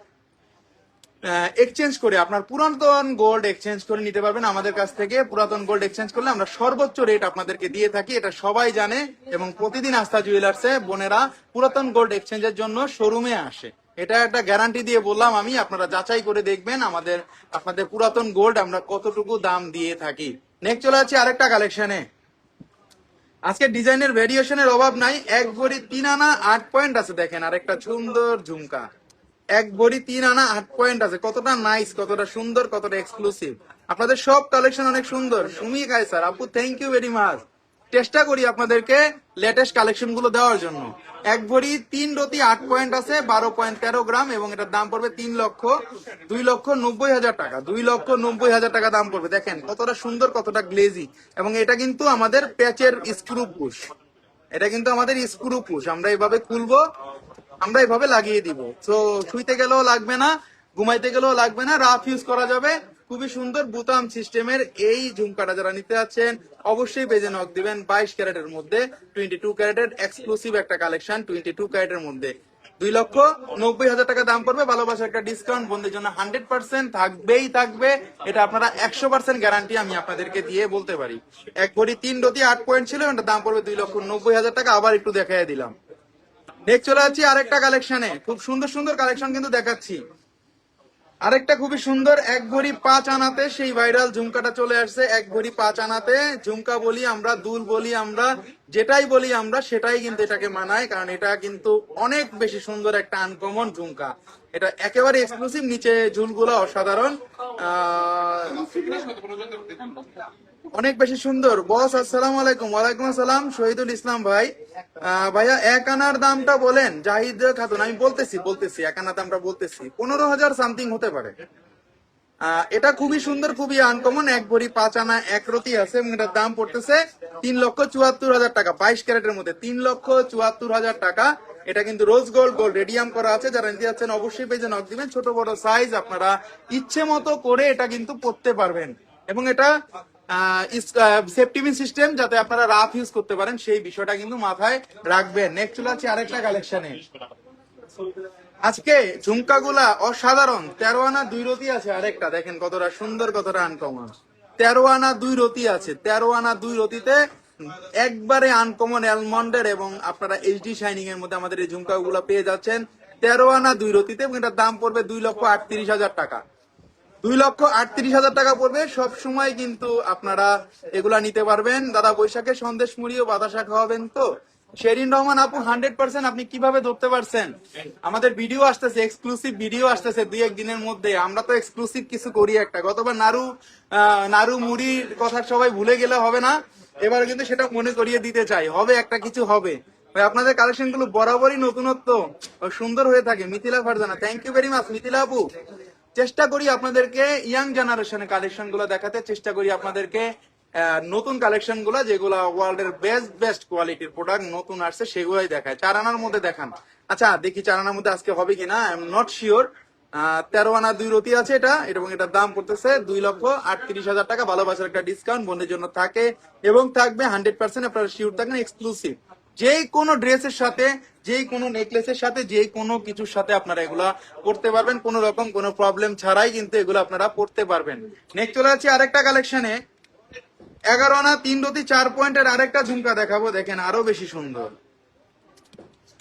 এক্সচেঞ্জ করে, আপনার পুরাতন গোল্ড এক্সচেঞ্জ করে নিতে পারবেন আমাদের কাছ থেকে। পুরাতন গোল্ড এক্সচেঞ্জ করলে আমরা সর্বোচ্চ রেট আপনাদেরকে দিয়ে থাকি, এটা সবাই জানে। এবং প্রতিদিন আস্থা জুয়েলার্সে বোনেরা পুরাতন গোল্ড এক্সচেঞ্জের জন্য শোরুমে আসে, এটা একটা গ্যারান্টি দিয়ে বললাম আমি। আপনারা যাচাই করে দেখবেন আপনাদের পুরাতন গোল্ড আমরা কতটুকু দাম দিয়ে থাকি। নেক্সট চলে যাচ্ছি আরেকটা কালেকশনে। আজকে ডিজাইনের ভেরিয়েশনের অভাব নাই। 1 ভরি 3 আনা 8 পয়েন্ট আছে, দেখেন আরেকটা সুন্দর ঝুমকা। 1 ভরি 3 আনা 8 পয়েন্ট আছে, কতটা নাইস, কতটা সুন্দর, কতটা এক্সক্লুসিভ। আপনাদের সব কালেকশন অনেক সুন্দর। সুমি কায়সার আপু, থ্যাংক ইউ ভেরি মাচ। চেষ্টা করি আপনাদেরকে লেটেস্ট কালেকশন গুলো দেওয়ার জন্য। 1 ভরি 3 রতি 8 পয়েন্ট আছে, 12.13 গ্রাম এবং এটার দাম পড়বে 3,02,90,000 টাকা। 2,90,000 টাকা দাম পড়বে। দেখেন কতটা সুন্দর, কতটা গ্লেজি। এবং এটা কিন্তু আমাদের প্যাচের স্ক্রু পুশ, এটা কিন্তু আমাদের স্ক্রু পুশ। আমরা এইভাবে খুলবো, আমরা এইভাবে লাগিয়ে দিব। তো শুইতে গেলেও লাগবে না, ঘুমাইতে গেলেও লাগবে না, রাফ ইউজ করা যাবে। খুবই সুন্দর বুতাম সিস্টেমের এই ঝুমকাটা যারা নিতে যাচ্ছেন অবশ্যই পেজে নক দিবেন। 22 ক্যারেটের মধ্যে 22 ক্যারেটের এক্সক্লুসিভ একটা কালেকশন, 22 ক্যারেটের মধ্যে 2,90,000 টাকা দাম পড়বে। ভালোবাসার একটা ডিসকাউন্ট বন্ধুদের জন্য 100% থাকবেই থাকবে, এটা আপনারা 100% গ্যারান্টি আমি আপনাদেরকে দিয়ে বলতে পারি। 1 ভরি 3 রতি 8 পয়েন্ট ছিল, এটার দাম পড়বে 2,90,000 টাকা। আবার একটু দেখাই দিলাম। নেক্সট চলে যাচ্ছি আরেকটা কালেকশনে, খুব সুন্দর সুন্দর কালেকশন কিন্তু দেখাচ্ছি। আরেকটা খুবই সুন্দর 1 ভরি 5 আনাতে সেই ভাইরাল ঝুমকাটা চলে আসছে। 1 ভরি 5 আনাতে ঝুমকা বলি আমরা, দুল বলি আমরা, যেটাই বলি আমরা সেটাই কিন্তু এটাকে মানায়, কারণ এটা কিন্তু অনেক বেশি সুন্দর একটা আনকমন ঝুমকা। এটা একেবারে এক্সক্লুসিভ, নিচে ঝুলগুলো অসাধারণ, অনেক বেশি সুন্দর। বস আসসালামু আলাইকুম। ওয়ালাইকুম আসসালাম শহীদুল ইসলাম ভাই। ভাইয়া 1 আনার দামটা বলেন। জাহিদ খাতুন, আমি বলতেছি 1 আনার দামটা বলতেছি 15,000 সামথিং হতে পারে। এটা খুবই সুন্দর, খুবই আনকমন। 1 ভরি 5 আনা 1 রতি আছে এবং এটার দাম পড়তেছে 3,74,000 টাকা 22 ক্যারেটের মধ্যে, 3,74,000 টাকা। এটা কিন্তু রোজ গোল্ড রেডিয়াম করা আছে। যারা নিতে যাচ্ছেন অবশ্যই পেজে নক দিবেন। ছোট বড় সাইজ আপনারা ইচ্ছে মতো করে এটা কিন্তু পড়তে পারবেন এবং এটা সেফটি পিন সিস্টেম, যাতে আপনারা রাফ ইউজ করতে পারেন সেই বিষয়টা কিন্তু মাথায় রাখবেন। নেক্সট চলে আছে আরেকটা কালেকশনে। আজকে ঝুমকাগুলা অসাধারণ। 13 আনা 2 রতি আছে আরেকটা, দেখেন কতটা সুন্দর, কতটা আনকমন। 13 আনা 2 রতি আছে, 13 আনা 2 রতিতে একবারে আনকমন অ্যালমন্ডের এবং আপনারা এইচডি শাইনিং এর মধ্যে আমাদের এই ঝুমকাগুলা পেয়ে যাচ্ছেন 13 আনা 2 রতিতে এবং এটার দাম পড়বে 2,38,000 টাকা। 2,38,000 টাকা পড়বে। সব সময় কিন্তু আপনারা এগুলা নিতে পারবেন। দাদা বৈশাখে সন্দেশ মুড়ি ও বাতাসা খাওয়াবেন তো? শেরিন রহমান আপু, 100%। আপনি কিভাবে ধরতে পারছেন? আমাদের ভিডিও আসতেছে, এক্সক্লুসিভ ভিডিও আসতেছে 2-1 দিনের মধ্যে। আমরা তো এক্সক্লুসিভ কিছু করি একটা। গতবার নাড়ু মুড়ির কথা সবাই ভুলে গেলে হবে না, এবার কিন্তু সেটা মনে করিয়ে দিতে চাই, হবে একটা কিছু হবে। ভাই আপনাদের কালেকশন গুলো বরাবরই নতুনত্ব ও সুন্দর হয়ে থাকে। Mithila Farzana, thank you very much Mithila আপু। চেষ্টা করি আপনাদেরকে ইয়াং জেনারেশনের কালেকশন গুলো দেখাতে, চেষ্টা করি আপনাদেরকে নতুন কালেকশন গুলা যেগুলা ওয়ার্ল্ড এর বেস্ট কোয়ালিটির প্রোডাক্ট নতুন আসছে সেগুলাই দেখায়। 4 আনার মধ্যে দেখান। আচ্ছা দেখি 4 আনার মধ্যে আজকে হবে কিনা, আই এম নট শিওর। 13 আনা 2 রতি আছে এটা, এবং এটার দাম পড়তেছে 2,38,000 টাকা। ভালোবাসার একটা ডিসকাউন্ট বোনের জন্য থাকে এবং থাকবে 100%। আপনারা শিওর থাকবেন এক্সক্লুসিভ। যে কোনো ড্রেসের সাথে, যে কোনো নেকলেসের সাথে, যে কোনো কিছুর সাথে আপনারা এগুলা পড়তে পারবেন, কোনো রকম কোনো প্রবলেম ছাড়াই কিন্তু এগুলো আপনারা পড়তে পারবেন। নেক্সট চলে যাচ্ছে আরেকটা কালেকশনে। 11 আনা 3 রতি 4 পয়েন্টের আরেকটা ঝুমকা দেখাবো, দেখেন আরো বেশি সুন্দর।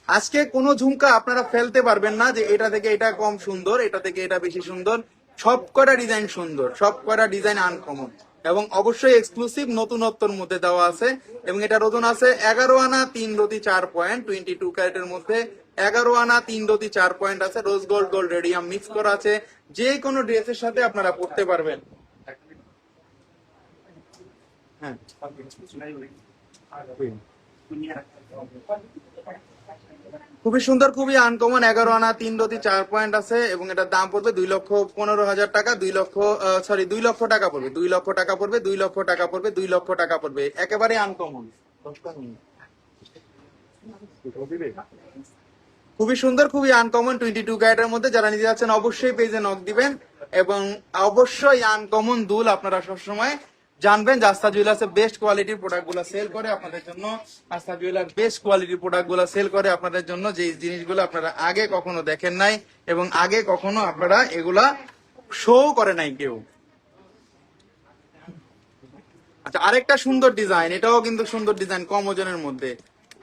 আজকে কোনো ঝুমকা আপনারা ফেলতে পারবেন না যে এটা থেকে এটা কম সুন্দর, এটা থেকে এটা বেশি সুন্দর। সব কটা ডিজাইন সুন্দর, সব কটা ডিজাইন আনকমন এবং অবশ্যই এক্সক্লুসিভ, নতুনত্বর মধ্যে দেওয়া আছে। এবং এটার ওজন আছে 11 আনা 3 রতি 4 পয়েন্ট, 22 ক্যারেটের মধ্যে 11 আনা 3 রতি 4 পয়েন্ট আছে। রোজ গোল্ড রেডিয়াম মিক্স করা আছে। যে কোনো ড্রেসের সাথে আপনারা পড়তে পারবেন। হ্যাঁ, খুবই সুন্দর, খুবই আনকমন। 11 আনা 3 রতি 4 পয়েন্ট আছে এবং এটার দাম পড়বে 2,15,000 টাকা। 2 লক্ষ টাকা পড়বে, 2 লক্ষ টাকা পড়বে, 2 লক্ষ টাকা পড়বে, 2 লক্ষ টাকা পড়বে। একেবারে আনকমন, খুবই সুন্দর, খুবই আনকমন। 22 ক্যারেটের মধ্যে যারা নিতে যাচ্ছেন অবশ্যই পেজে নক দিবেন এবং অবশ্যই আনকমন দুল আপনারা সবসময় জানবেন যে আস্থা জুয়েলার্সের বেস্ট কোয়ালিটির প্রোডাক্ট গুলা সেল করে আপনাদের জন্য। আস্থা জুয়েলার্স বেস্ট কোয়ালিটির প্রোডাক্ট গুলা সেল করে আপনাদের জন্য, যে জিনিসগুলো আপনারা আগে কখনো দেখেন নাই এবং আগে কখনো আপনারা এগুলা শো করে নাই কেউ। আচ্ছা আরেকটা সুন্দর ডিজাইন, এটাও কিন্তু সুন্দর ডিজাইন, কম ওজনের মধ্যে।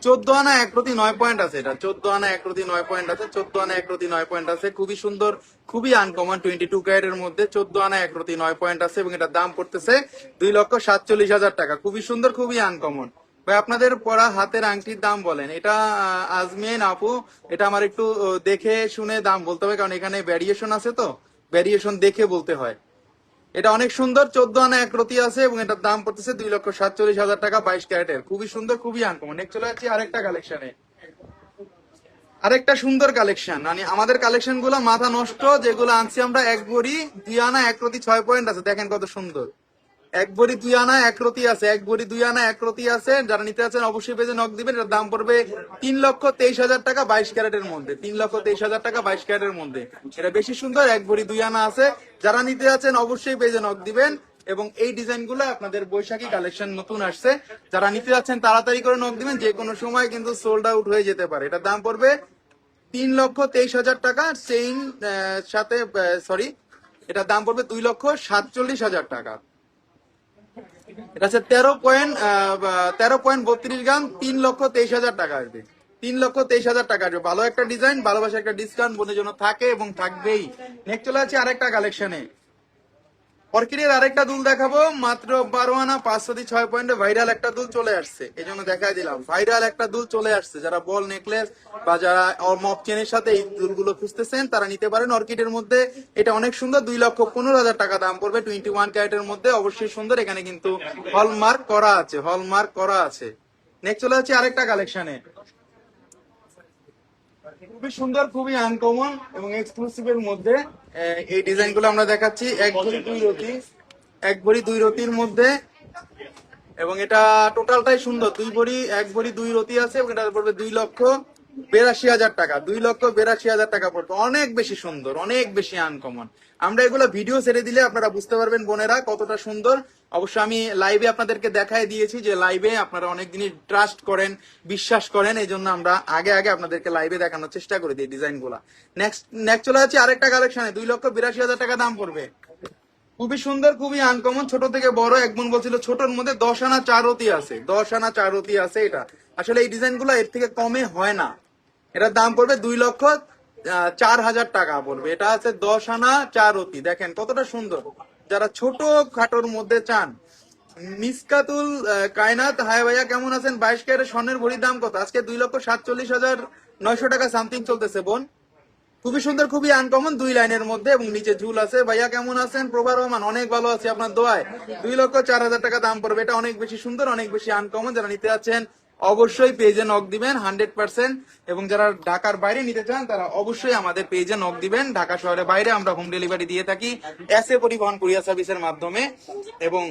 14 আনা 1 রতি 9 পয়েন্ট আছে এটা, 14 আনা 1 রতি 9 পয়েন্ট আছে, 14 আনা 1 রতি 9 পয়েন্ট আছে। খুবই সুন্দর, খুবই আনকমন। 22 ক্যারেটের মধ্যে 14 আনা 1 রতি 9 পয়েন্ট আছে এবং এটার দাম পড়তেছে 2,47,000 টাকা। খুবই সুন্দর, খুবই আনকমন। ভাই আপনাদের পরা হাতের আংটির দাম বলেন। এটা আজমিন আপু, এটা আমার একটু দেখে শুনে দাম বলতে হবে, কারণ এখানে ভ্যারিয়েশন আছে, তো ভ্যারিয়েশন দেখে বলতে হয়। এটা অনেক সুন্দর, 14 আনা 1 রতি আছে এবং এটার দাম পড়তেছে 2,47,000 টাকা, 22 ক্যারেটের। খুবই সুন্দর, খুবই আনকমন। নেক্সট চলে যাচ্ছি আরেকটা কালেকশনে। আরেকটা সুন্দর কালেকশন, মানে আমাদের কালেকশন গুলো মাথা নষ্ট, যেগুলো আনছি আমরা 1 ভরি 2 আনা 1 রতি 6 পয়েন্ট আছে। দেখেন কত সুন্দর, 1 ভরি 2 আনা 1 রতি আছে, 1 ভরি 2 আনা 1 রতি আছে। যারা নিতে আছেন অবশ্যই পেজে নক দিবেন। এটার দাম পড়বে 3,23,000 টাকা, 22 ক্যারেটের মধ্যে। 3,23,000 টাকা, 22 ক্যারেটের মধ্যে। এটা বেশি সুন্দর, 1 ভরি 2 আনা আছে। যারা নিতে আছেন অবশ্যই পেজে নক দিবেন। এবং এই ডিজাইন গুলো আপনাদের বৈশাখী কালেকশন নতুন আসছে, যারা নিতে যাচ্ছেন তাড়াতাড়ি করে নক দিবেন, যে কোনো সময় কিন্তু সোল্ড আউট হয়ে যেতে পারে। এটার দাম পড়বে 3,23,000 টাকা, চেইন সাথে, সরি, এটার দাম পড়বে 2,47,000 টাকা। এটা হচ্ছে 13.32 গ্রাম, 3,23,000 টাকা আসবে। 3,23,000 টাকা আসবে। ভালো একটা ডিজাইন, ভালোবাসা একটা ডিসকাউন্ট বোনের জন্য থাকে এবং থাকবেই। নেক্সট চলে আছে আরেকটা কালেকশনে। অর্কিডের আরেকটা দুল দেখাবো, মাত্র 12 আনা 5 রতি 6 পয়েন্টে ভাইরাল একটা দুল চলে আসছে, এই জন্য দেখাই দিলাম। ভাইরাল একটা দুল চলে আসছে, যারা বল নেকলেস বা যারা মক চেনের সাথে এই দুলগুলো খুঁজতেছেন তারা নিতে পারেন অর্কিডের মধ্যে। এটা অনেক সুন্দর, 2,15,000 টাকা দাম পড়বে। 21 ক্যারেটের মধ্যে, অবশ্যই সুন্দর। এখানে কিন্তু হলমার্ক করা আছে, হলমার্ক করা আছে। নেক্সট চলে যাচ্ছে আরেকটা কালেকশনে। খুবই সুন্দর, খুবই আনকমন এবং এক্সক্লুসিভ এর মধ্যে এই ডিজাইন গুলো আমরা দেখাচ্ছি। 1 ভরি 2 রতি, 1 ভরি 2 রতির মধ্যে, এবং এটা টোটালটাই সুন্দর। 1 ভরি 2 রতি আছে এবং এটা পড়বে 2,82,000 টাকা। 2,82,000 টাকা পড়বে। অনেক বেশি সুন্দর, অনেক বেশি আনকমন। আমরা এগুলো ভিডিও ছেড়ে দিলে আপনারা বুঝতে পারবেন বোনেরা কতটা সুন্দর। অবশ্য আমি লাইভে আপনাদেরকে দেখাই দিয়েছি যে লাইভে আপনারা অনেক জিনিস ট্রাস্ট করেন, বিশ্বাস করেন, এই জন্য আমরা আগে আগে আপনাদেরকে লাইভে দেখানোর চেষ্টা করি দিই ডিজাইন গুলা। নেক্সট চলে যাচ্ছে আরেকটা কালেকশনে। 2,82,000 টাকা দাম পড়বে। খুবই সুন্দর, খুবই আনকমন। ছোট থেকে বড়, এক বোন বলছিল ছোটর মধ্যে 10 আনা 4 রতি আছে, 10 আনা 4 রতি আছে। এটা আসলে এই ডিজাইন গুলো এর থেকে কমে হয় না। এটার দাম পড়বে 2,04,000 টাকা পড়বে। এটা আছে 10 আনা 4 রতি। দেখেন কতটা সুন্দর। যারা ছোট খাটোর মধ্যে চান। মিসকাতুল কায়নাত, হায় ভাইয়া কেমন আছেন? 22 ক্যারেট স্বর্ণের ভরির দাম কত? আজকে 2,47,900 টাকা সামথিং চলতেছে বোন। খুবই সুন্দর, খুবই আনকমন, 2 লাইনের মধ্যে এবং নিচে ঝুল আছে। ভাইয়া কেমন আছেন? প্রভা রহমান, অনেক ভালো আছে আপনার দোয়ায়। 2,04,000 টাকা দাম পড়বে। এটা অনেক বেশি সুন্দর, অনেক বেশি আনকমন। যারা নিতে যাচ্ছেন অবশ্যই পেজে নক দিবেন 100%। এবং যারা ঢাকার বাইরে নিতে চান তারা অবশ্যই আমাদের পেজে নক দিবেন। ঢাকা শহরের বাইরে আমরা হোম ডেলিভারি দিয়ে থাকি এসএ পরিবহন কুরিয়ার সার্ভিসের মাধ্যমে। এবং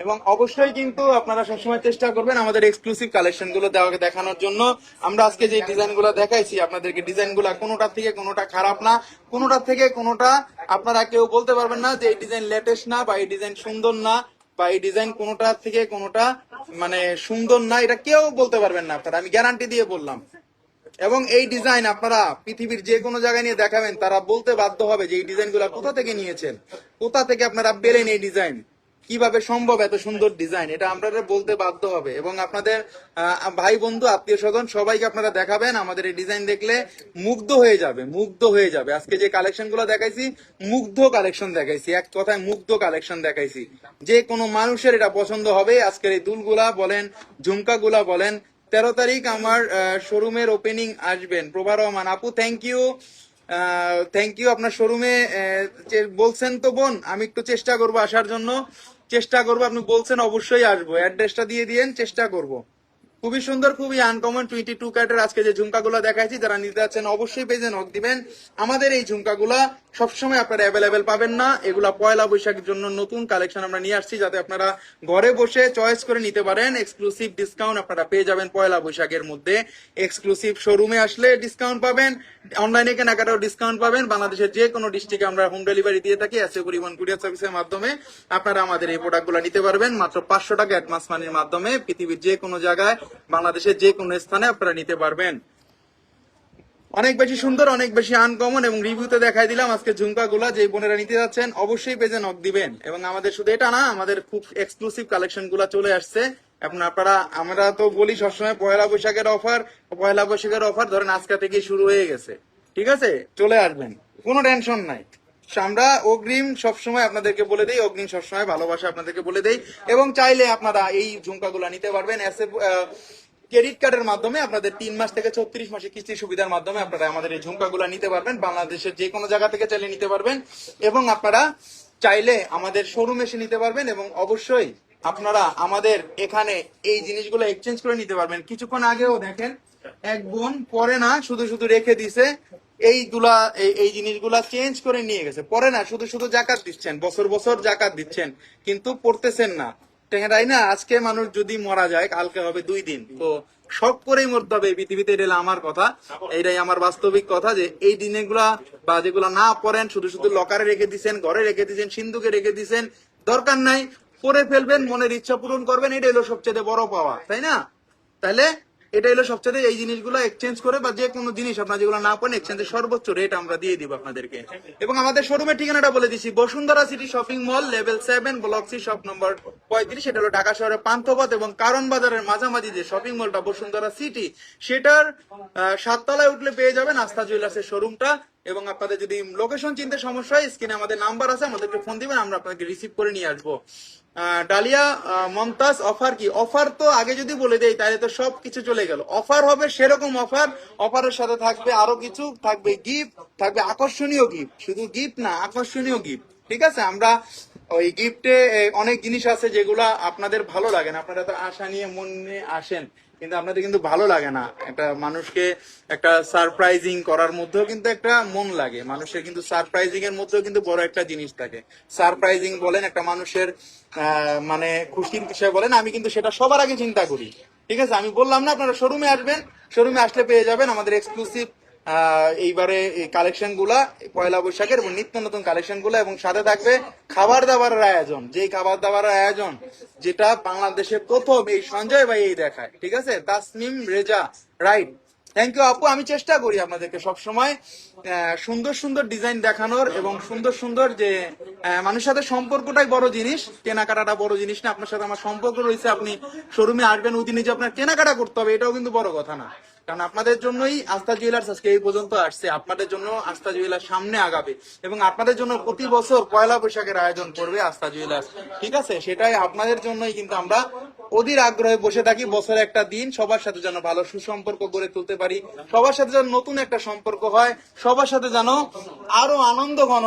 এবং অবশ্যই কিন্তু আপনারা সবসময় চেষ্টা করবেন আমাদের এক্সক্লুসিভ কালেকশন গুলো দেখানোর জন্য। আমরা আজকে যে ডিজাইন গুলো দেখাইছি আপনাদেরকে, ডিজাইন গুলা কোনোটা থেকে কোনোটা খারাপ না, কোনোটা থেকে কোনোটা আপনারা কেউ বলতে পারবেন না যে এই ডিজাইন লেটেস্ট না বা এই ডিজাইন সুন্দর না বা এই ডিজাইন কোনোটা থেকে কোনোটা মানে সুন্দর না, এটা কেউ বলতে পারবেন না আপনারা, আমি গ্যারান্টি দিয়ে বললাম। এবং এই ডিজাইন আপনারা পৃথিবীর যে কোনো জায়গায় নিয়ে দেখাবেন, তারা বলতে বাধ্য হবে যে এই ডিজাইন গুলা কোথা থেকে নিয়েছেন, কোথা থেকে আপনারা পেলেন এই ডিজাইন, কিভাবে সম্ভব এত সুন্দর ডিজাইন, এটা আপনারা বলতে বাধ্য হবে। এবং আপনাদের ভাই বন্ধু আত্মীয় স্বজন সবাইকে আপনারা দেখাবেন, আমাদের এই ডিজাইন দেখলে মুগ্ধ হয়ে যাবে, মুগ্ধ হয়ে যাবে। আজকে যে কালেকশন গুলো দেখাইছি, মুগ্ধ কালেকশন দেখাইছি, এক কথায় মুগ্ধ কালেকশন দেখাইছি। যে কোনো মানুষের এটা পছন্দ হবে। আজকের এই দুলগুলা বলেন, ঝুমকাগুলা বলেন। 13 তারিখ আমার শোরুমের ওপেনিং আসবেন। প্রভা রহমান আপু, থ্যাংক ইউ, থ্যাংক ইউ। আপনার শোরুমে বলছেন তো বোন, আমি একটু চেষ্টা করবো আসার জন্য, চেষ্টা করবো। আপনি বলছেন অবশ্যই আসবো, অ্যাড্রেসটা দিয়ে দিয়েন, চেষ্টা করব। খুবই সুন্দর, খুবই আনকমন 22 ক্যারেটের আজকে যে ঝুমকাগুলো দেখাইছি, যারা নিতে যাচ্ছেন অবশ্যই পেজে নক দিবেন। আমাদের এই ঝুমকাগুলা সবসময় আপনারা অ্যাভেলেবেল পাবেন না, এগুলা পয়লা বৈশাখের জন্য নতুন কালেকশন আমরা নিয়ে আসছি, যাতে আপনারা ঘরে বসে চয়েস করে নিতে পারেন। এক্সক্লুসিভ ডিসকাউন্ট আপনারা পেয়ে যাবেন পয়লা বৈশাখের মধ্যে। এক্সক্লুসিভ শোরুমে আসলে ডিসকাউন্ট পাবেন, অনলাইনে কেনাকাটাও ডিসকাউন্ট পাবেন। বাংলাদেশের যে কোনো ডিস্ট্রিক্টে আমরা হোম ডেলিভারি দিয়ে থাকি, এসএ পরিবহন কুরিয়ার সার্ভিসের মাধ্যমে আপনারা আমাদের এই প্রোডাক্টগুলো নিতে পারবেন মাত্র 500 টাকা অ্যাডভান্স মানির মাধ্যমে। পৃথিবীর যে কোনো জায়গায়, বাংলাদেশের যে কোনো স্থানে আপনারা নিতে পারবেন। অনেক বেশি সুন্দর, অনেক বেশি আনকমন, এবং রিভিউতে দেখাই দিলাম আজকে ঝুমকাগুলা। যে বোনেরা নিতে যাচ্ছেন অবশ্যই পেজে নক দিবেন। এবং আমাদের শুধু এটা না, আমাদের খুব এক্সক্লুসিভ কালেকশন গুলা চলে আসছে। আপনারা, আমরা তো বলি সবসময় পয়লা বৈশাখের অফার, পয়লা বৈশাখের অফার ধরেন আজকে থেকে শুরু হয়ে গেছে, ঠিক আছে? চলে আসবেন, কোনো টেনশন নাই। আমরা অগ্রিম সবসময় আপনাদেরকে বলে দেই, অগ্রিম সবসময় ভালোবাসা আপনাদেরকে বলে দেই। এবং চাইলে আপনারা এই ঝুমকাগুলা নিতে পারবেন ক্রেডিট কার্ডের মাধ্যমে। আপনাদের 3 মাস থেকে 36 মাসে কিস্তির সুবিধার মাধ্যমে আপনারা আমাদের এই ঝুমকাগুলা নিতে পারবেন। বাংলাদেশের যে কোনো জায়গা থেকে চাইলে নিতে পারবেন, এবং আপনারা চাইলে আমাদের শোরুমে এসে নিতে পারবেন। এবং অবশ্যই আপনারা আমাদের এখানে এই জিনিসগুলো এক্সচেঞ্জ করে নিতে পারবেন। কিছুক্ষণ আগেও দেখেন এক বোন পরে না, শুধু শুধু রেখে দিছে এইগুলা, এই জিনিসগুলা চেঞ্জ করে নিয়ে গেছে। পরে না, শুধু শুধু জাকাত দিচ্ছেন, বছর বছর জাকাত দিচ্ছেন, কিন্তু পড়তেছেন না। তাই না? আজকে মানুষ যদি মারা যায়, কালকে হবে 2 দিন, তো শখ করেই মরতে হবে এই পৃথিবীতে। এটা আমার কথা, এইটাই আমার বাস্তবিক কথা, যে এই দিনগুলা বা যেগুলা না পড়েন, শুধু শুধু লকারে রেখে দিচ্ছেন, ঘরে রেখে দিচ্ছেন, সিন্ধুকে রেখে দিচ্ছেন, দরকার নাই। পড়ে ফেলবেন, মনের ইচ্ছা পূরণ করবেন, এটা হলো সবচেয়ে বড় পাওয়া, তাই না? তাহলে এটা হলো সবচেয়ে, এই জিনিসগুলো এক্সচেঞ্জ করে বা যে কোনো জিনিস আপনার যেগুলো না পারেন, এক্সচেঞ্জের সর্বোচ্চ রেট আমরা দিয়ে দিব আপনাদেরকে। এবং আমাদের শোরুমের ঠিকানাটা বলে দিচ্ছি, Bashundhara city shopping mall, level 7, block C, shop number 35। সেটা হলো ঢাকা শহরের পান্থপথ এবং কারণ বাজারের মাঝামাঝি যে শপিং মলটা বসুন্ধরা সিটি, সেটার 7 তলায় উঠলে পেয়ে যাবেন আস্থা জুয়েলার্সের শোরুমটা। এবং আপনাদের যদি লোকেশন চিনতে সমস্যা হয়, স্ক্রিনে আমাদের নাম্বার আছে, আমাদেরকে ফোন দিবেন, আমরা আপনাকে রিসিভ করে নিয়ে আসবো। ডালিয়া মমতাজ, অফার কি? অফার তো আগে যদি বলে দেই তাহলে তো সব কিছু চলে গেল। অফার হবে সেরকম অফার, অফারের সাথে থাকবে আরো কিছু, থাকবে গিফট, থাকবে আকর্ষণীয় গিফট, শুধু গিফট না, আকর্ষণীয় গিফট, ঠিক আছে? আমরা ওই গিফটে অনেক জিনিস আছে যেগুলা আপনাদের ভালো লাগে না, আপনারা তো আশা নিয়ে মন নিয়ে আসেন, কিন্তু আপনাদের কিন্তু ভালো লাগে না। একটা মানুষকে একটা সারপ্রাইজিং করার মধ্যেও কিন্তু একটা মন লাগে, মানুষের কিন্তু সারপ্রাইজিং এর মধ্যেও কিন্তু বড় একটা জিনিস থাকে। সারপ্রাইজিং বলেন, একটা মানুষের মানে খুশির বিষয় বলেন, আমি কিন্তু সেটা সবার আগে চিন্তা করি, ঠিক আছে? আমি বললাম না, আপনারা শোরুমে আসবেন, শোরুমে আসলে পেয়ে যাবেন আমাদের এক্সক্লুসিভ এইবারে কালেকশন গুলা, পয়লা বৈশাখের এবং নিত্য নতুন কালেকশন গুলা। এবং সাথে থাকবে খাবার দাবারের আয়োজন, যেই খাবার দাবারের আয়োজন যেটা বাংলাদেশে প্রথম এই সঞ্জয় ভাই এই দেখায়, ঠিক আছে? Tasmim Reza, right, thank you আপু। আমি চেষ্টা করি আপনাদেরকে সবসময় সুন্দর সুন্দর ডিজাইন দেখানোর, এবং সুন্দর সুন্দর যে মানুষের সাথে সম্পর্কটাই বড় জিনিস, কেনাকাটাটা বড় জিনিস না। আপনার সাথে আমার সম্পর্ক রয়েছে, আপনি শোরুমে আসবেন, ওই দিনে যে আপনার কেনাকাটা করতে হবে এটাও কিন্তু বড় কথা না। কারণ আপনাদের জন্যই আস্থা জুয়েলার্স আজকে এই পর্যন্ত আসছে, আপনাদের জন্য আস্থা জুয়েলার্স সামনে আগাবে, এবং আপনাদের জন্য প্রতি বছর পয়লা বৈশাখের আয়োজন করবে আস্থা জুয়েলার্স, ঠিক আছে? সেটাই আপনাদের জন্যই কিন্তু আমরা অধীর আগ্রহে বসে থাকি। বছরে একটা দিন সবার সাথে যেন ভালো সুসম্পর্ক গড়ে তুলতে পারি, সবার সাথে যেন নতুন একটা সম্পর্ক হয়, সবার সাথে যেন আরো আনন্দ ঘন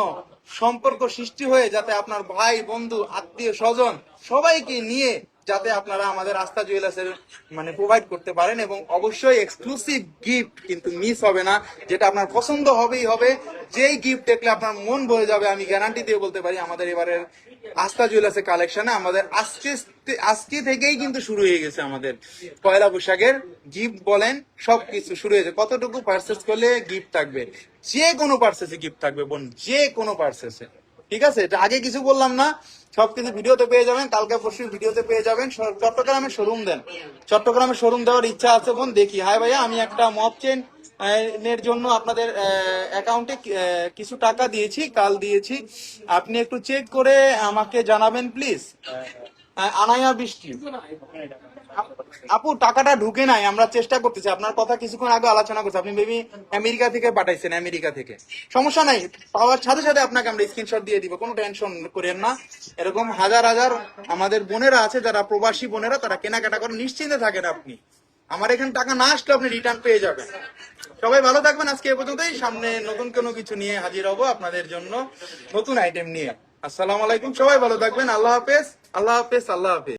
সম্পর্ক সৃষ্টি হয়ে, যাতে আপনার ভাই বন্ধু আত্মীয় স্বজন সবাইকে নিয়ে যাতে আপনারা আমাদের আস্থা জুয়েলার্সের মানে প্রোভাইড করতে পারেন, এবং অবশ্যই এক্সক্লুসিভ গিফট কিন্তু মিস হবে না, যেটা আপনার পছন্দ হবেই হবে। যেই গিফট দেখলে আপনার মন ভরে যাবে, আমি গ্যারান্টি দিয়ে বলতে পারি। আমাদের এবারের আস্থা জুয়েলার্সের কালেকশনে আমাদের আজকে থেকেই কিন্তু শুরু হয়ে গেছে আমাদের পয়লা বৈশাখের গিফট বলেন সবকিছু শুরু হয়েছে। কতটুকু পার্সেস করলে গিফট থাকবে, যে কোনো পার্সেসে গিফট থাকবে বোন, যে কোনো পার্সেসে। ঠিক আছে, এটা আগে কিছু বললাম না, সবকিছু ভিডিওতে পেয়ে যাবেন, কালকে পরশু ভিডিওতে পেয়ে যাবেন। চট্টগ্রামের শোরুম দেন, চট্টগ্রামের শোরুম দেওয়ার ইচ্ছা আছে বোন। দেখি, হাই ভাইয়া, আমি একটা মপ চেন এর জন্য আপনাদের অ্যাকাউন্টে কিছু টাকা দিয়েছি, কাল দিয়েছি, আপনি একটু চেক করে আমাকে জানাবেন প্লিজ। আনায়া বৃষ্টি আপু, টাকাটা ঢুকে নাই, আমরা চেষ্টা করতেছি। আপনার কথা কিছুক্ষণ আগে আলোচনা করছি, আপনি বেবি আমেরিকা থেকে পাঠাইছেন, আমেরিকা থেকে। সমস্যা নাই, পাওয়ার সাথে সাথে আপনাকে আমরা স্ক্রিনশট দিয়ে দিব, কোনো টেনশন করেন না। এরকম হাজার হাজার আমাদের বোনেরা আছে যারা প্রবাসী বোনেরা, তারা কেনাকাটা করে নিশ্চিন্তে থাকেন। আপনি আমার এখানে টাকা না আসলে আপনি রিটার্ন পেয়ে যাবেন। সবাই ভালো থাকবেন, আজকে এ পর্যন্তই। সামনে নতুন কোনো কিছু নিয়ে হাজির হব আপনাদের জন্য, নতুন আইটেম নিয়ে। আসসালামু আলাইকুম, সবাই ভালো থাকবেন। আল্লাহ হাফেজ, আল্লাহ হাফেজ, আল্লাহ হাফেজ।